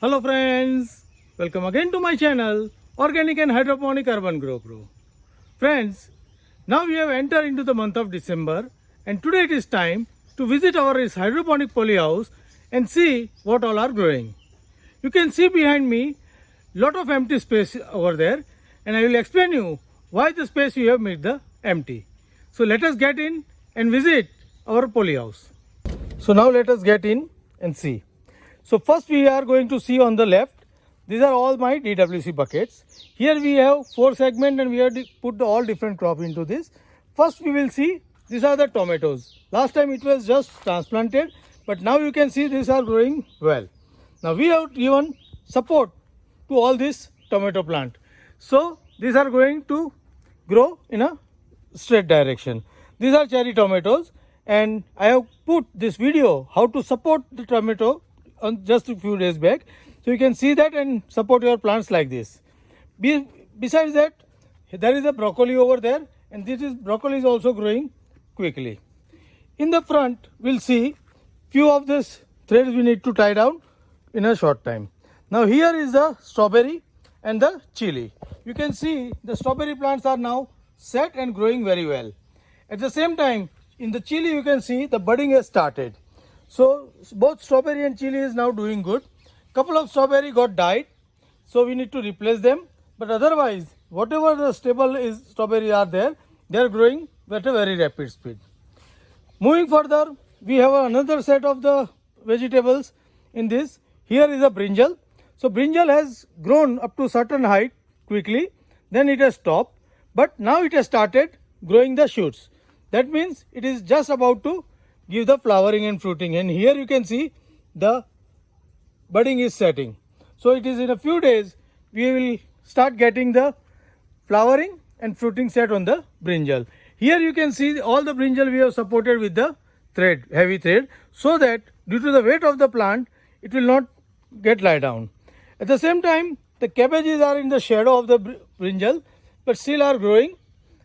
Hello friends, welcome again to my channel Organic and Hydroponic Urban Grow Pro. Friends, now we have entered into the month of December and today it is time to visit our hydroponic polyhouse and see what all are growing. You can see behind me lot of empty space over there and I will explain you why the space we have made the empty. So let us get in and visit our polyhouse. So now let us get in and see. So first we are going to see on the left, these are all my DWC buckets. Here we have 4 segments and we have put all different crop into this. First we will see, these are the tomatoes. Last time it was just transplanted, but now you can see these are growing well. Now we have given support to all this tomato plant. So these are going to grow in a straight direction. These are cherry tomatoes and I have put this video how to support the tomato on just a few days back, so you can see that and support your plants like this. Besides that, there is a broccoli over there and broccoli is also growing quickly. In the front we'll see few of this threads we need to tie down in a short time. Now here is the strawberry and the chili. You can see the strawberry plants are now set and growing very well. At the same time, in the chili you can see the budding has started. So both strawberry and chili is now doing good. Couple of strawberry got died, so we need to replace them. But otherwise, whatever the stable is strawberry are there, they are growing at a very rapid speed. Moving further, we have another set of the vegetables in this. Here is a brinjal. So brinjal has grown up to certain height quickly, then it has stopped. But now it has started growing the shoots. That means it is just about to give the flowering and fruiting, and here you can see the budding is setting. So it is in a few days we will start getting the flowering and fruiting set on the brinjal. Here you can see all the brinjal we have supported with the thread, heavy thread, so that due to the weight of the plant it will not get lie down. At the same time, the cabbages are in the shadow of the brinjal but still are growing,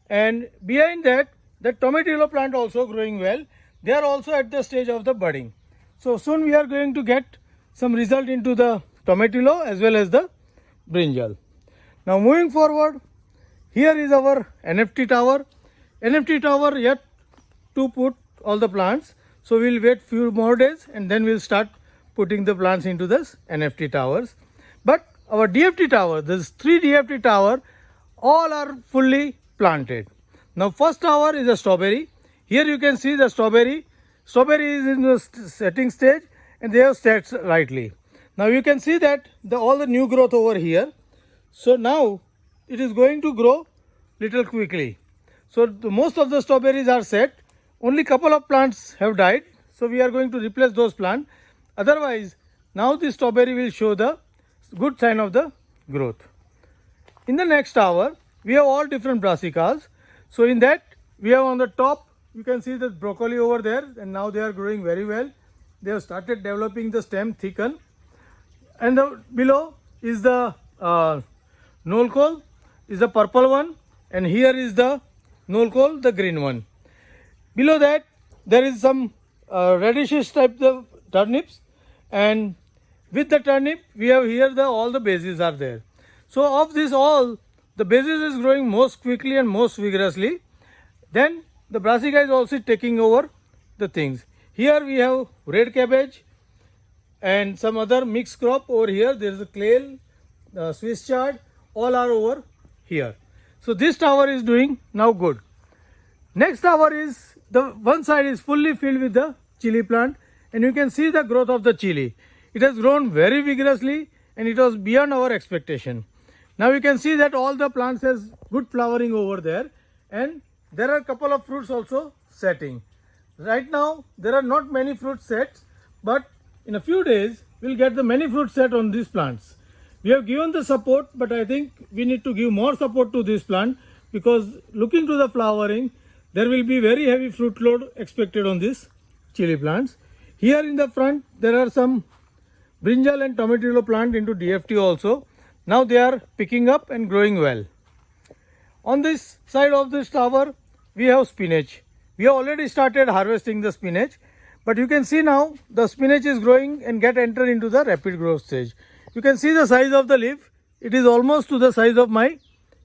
and behind that the tomatillo plant also growing well. They are also at the stage of the budding. So soon we are going to get some result into the tomatillo as well as the brinjal. Now moving forward, here is our NFT tower. NFT tower yet to put all the plants. So we will wait few more days and then we will start putting the plants into this NFT towers. But our DFT tower, this 3 DFT tower, all are fully planted. Now first tower is a strawberry. Here you can see the strawberry. Strawberry is in the setting stage and they have set rightly. Now you can see that all the new growth over here. So now it is going to grow little quickly. So most of the strawberries are set. Only couple of plants have died. So we are going to replace those plants. Otherwise, now the strawberry will show the good sign of the growth. In the next tower, we have all different brassicas. So in that, we have on the top, you can see the broccoli over there, and now they are growing very well. They have started developing the stem thicken. And below is the nolkol, is the purple one, and here is the nolkol, the green one. Below that, there is some radishish type of turnips, and with the turnip, we have here all the bases are there. So of this all, the bases is growing most quickly and most vigorously. Then the brassica is also taking over the things. Here we have red cabbage and some other mixed crop over here. There is a kale, Swiss chard, all are over here. So this tower is doing now good. Next tower is, the one side is fully filled with the chili plant and you can see the growth of the chili. It has grown very vigorously and it was beyond our expectation. Now you can see that all the plants has good flowering over there and there are a couple of fruits also setting. Right now, there are not many fruits set, but in a few days, we'll get the many fruits set on these plants. We have given the support, but I think we need to give more support to this plant because looking to the flowering, there will be very heavy fruit load expected on these chili plants. Here in the front, there are some brinjal and tomatillo plant into DFT also. Now they are picking up and growing well. On this side of this tower, we have spinach. We have already started harvesting the spinach, but you can see now the spinach is growing and enter into the rapid growth stage. You can see the size of the leaf. It is almost to the size of my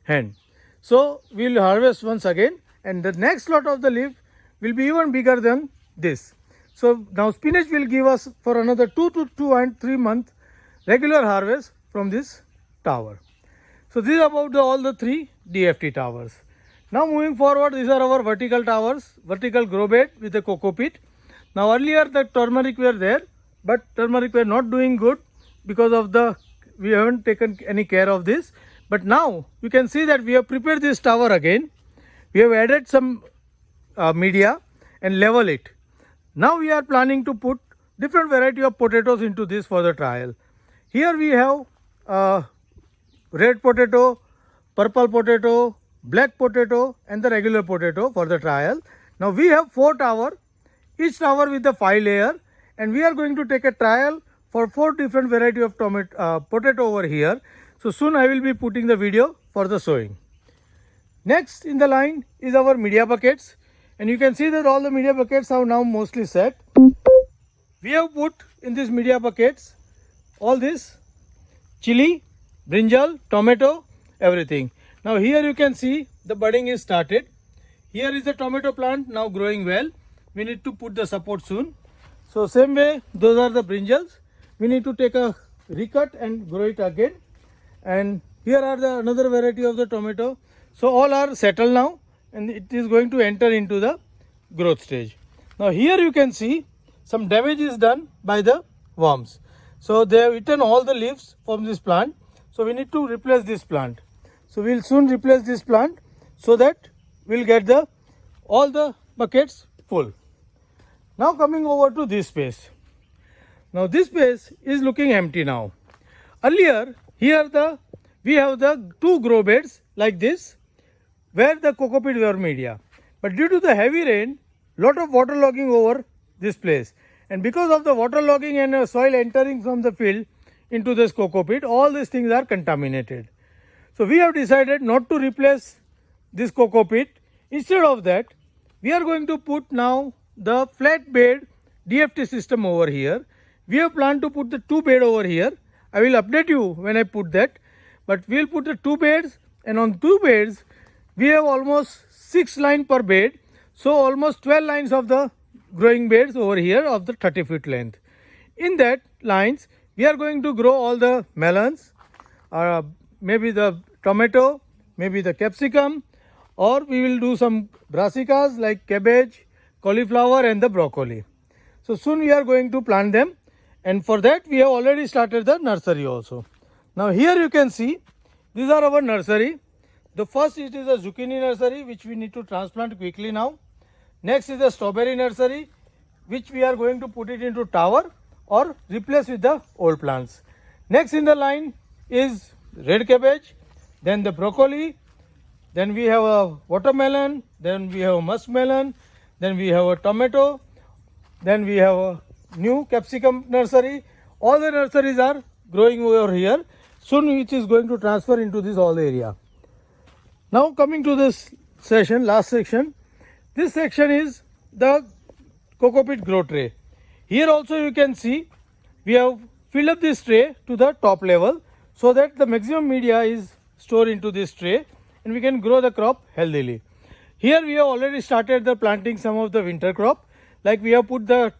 hand. So we will harvest once again, and the next lot of the leaf will be even bigger than this. So now spinach will give us for another 2 to 2.3 months regular harvest from this tower. So this is about all the 3 DFT towers. Now moving forward, these are our vertical towers, vertical grow bed with a coco pit. Now earlier the turmeric were there, but turmeric were not doing good because of we haven't taken any care of this. But now you can see that we have prepared this tower again. We have added some media and level it. Now we are planning to put different variety of potatoes into this for the trial. Here we have red potato, purple potato, black potato and the regular potato for the trial. Now we have 4 towers, each tower with the 5 layer, and we are going to take a trial for 4 different variety of potato over here. So soon I will be putting the video for the sowing. Next in the line is our media buckets, and you can see that all the media buckets are now mostly set. We have put in these media buckets all this chili, brinjal, tomato, everything. Now here you can see the budding is started. Here is the tomato plant now growing well. We need to put the support soon. So same way, those are the brinjals. We need to take a recut and grow it again. And here are the another variety of the tomato. So all are settled now, and it is going to enter into the growth stage. Now here you can see some damage is done by the worms. So they have eaten all the leaves from this plant. So we need to replace this plant. So we will soon replace this plant so that we will get all the buckets full. Now coming over to this space. Now this space is looking empty now. Earlier here we have the 2 grow beds like this where the coco pit were media. But due to the heavy rain, lot of water logging over this place. And because of the water logging and soil entering from the field into this coco pit, all these things are contaminated. So we have decided not to replace this coco pit. Instead of that, we are going to put now the flat bed DFT system over here. We have planned to put the 2 bed over here. I will update you when I put that. But we will put the 2 beds, and on 2 beds, we have almost 6 lines per bed. So almost 12 lines of the growing beds over here of the 30 feet length. In that lines, we are going to grow all the melons, maybe the tomato, maybe the capsicum, or we will do some brassicas like cabbage, cauliflower and the broccoli. So soon we are going to plant them, and for that we have already started the nursery also. Now here you can see these are our nursery. The first it is a zucchini nursery which we need to transplant quickly now. Next is the strawberry nursery which we are going to put it into tower or replace with the old plants. Next in the line is red cabbage, then the broccoli, then we have a watermelon, then we have a muskmelon, then we have a tomato, then we have a new capsicum nursery. All the nurseries are growing over here. Soon which is going to transfer into this all area. Now coming to this session, last section. This section is the coco pit grow tray. Here also you can see we have filled up this tray to the top level so that the maximum media is stored into this tray and we can grow the crop healthily. Here we have already started the planting some of the winter crop, like we have put the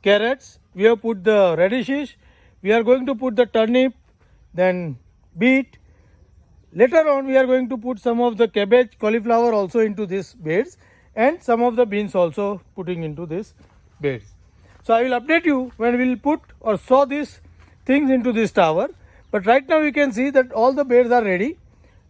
carrots, we have put the radishes, we are going to put the turnip, then beet. Later on we are going to put some of the cabbage, cauliflower also into these beds, and some of the beans also putting into this beds. So I will update you when we will put or sow these things into this tower. But right now you can see that all the beds are ready,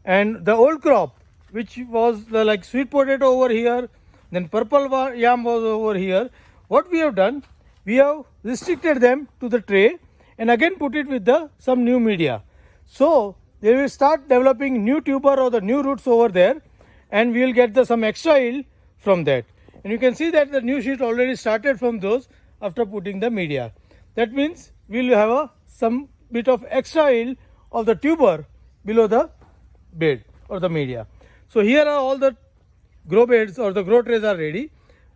and the old crop which was like sweet potato over here, then purple yam was over here. What we have done, we have restricted them to the tray and again put it with some new media. So they will start developing new tuber or the new roots over there, and we will get some extra yield from that. And you can see that the new sheet already started from those after putting the media. That means we will have some bit of extra yield of the tuber below the bed or the media. So here are all the grow beds or the grow trays are ready.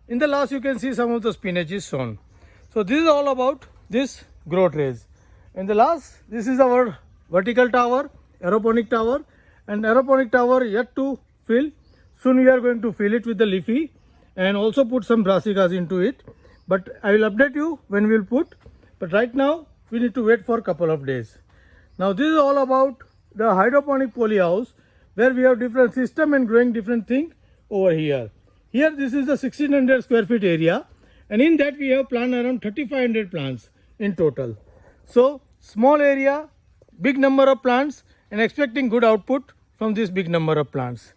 In the last you can see some of the spinach is sown. So this is all about this grow trays. And the last, this is our vertical tower, aeroponic tower, and aeroponic tower yet to fill. Soon we are going to fill it with the leafy and also put some brassicas into it. But I will update you when we will put. But right now we need to wait for a couple of days. Now this is all about the hydroponic poly house, where we have different system and growing different thing over here. Here this is the 1600 square feet area, and in that we have planted around 3500 plants in total. So small area, big number of plants, and expecting good output from this big number of plants.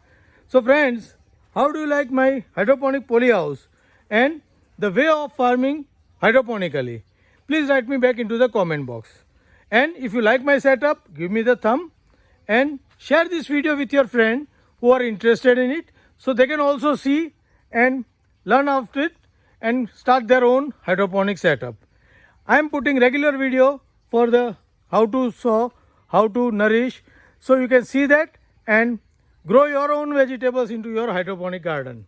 So friends, how do you like my hydroponic poly house and the way of farming hydroponically? Please write me back into the comment box. And if you like my setup, give me the thumb and share this video with your friend who are interested in it, so they can also see and learn of it and start their own hydroponic setup. I am putting regular video for the how to sow, how to nourish, so you can see that and grow your own vegetables into your hydroponic garden.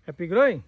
Happy growing!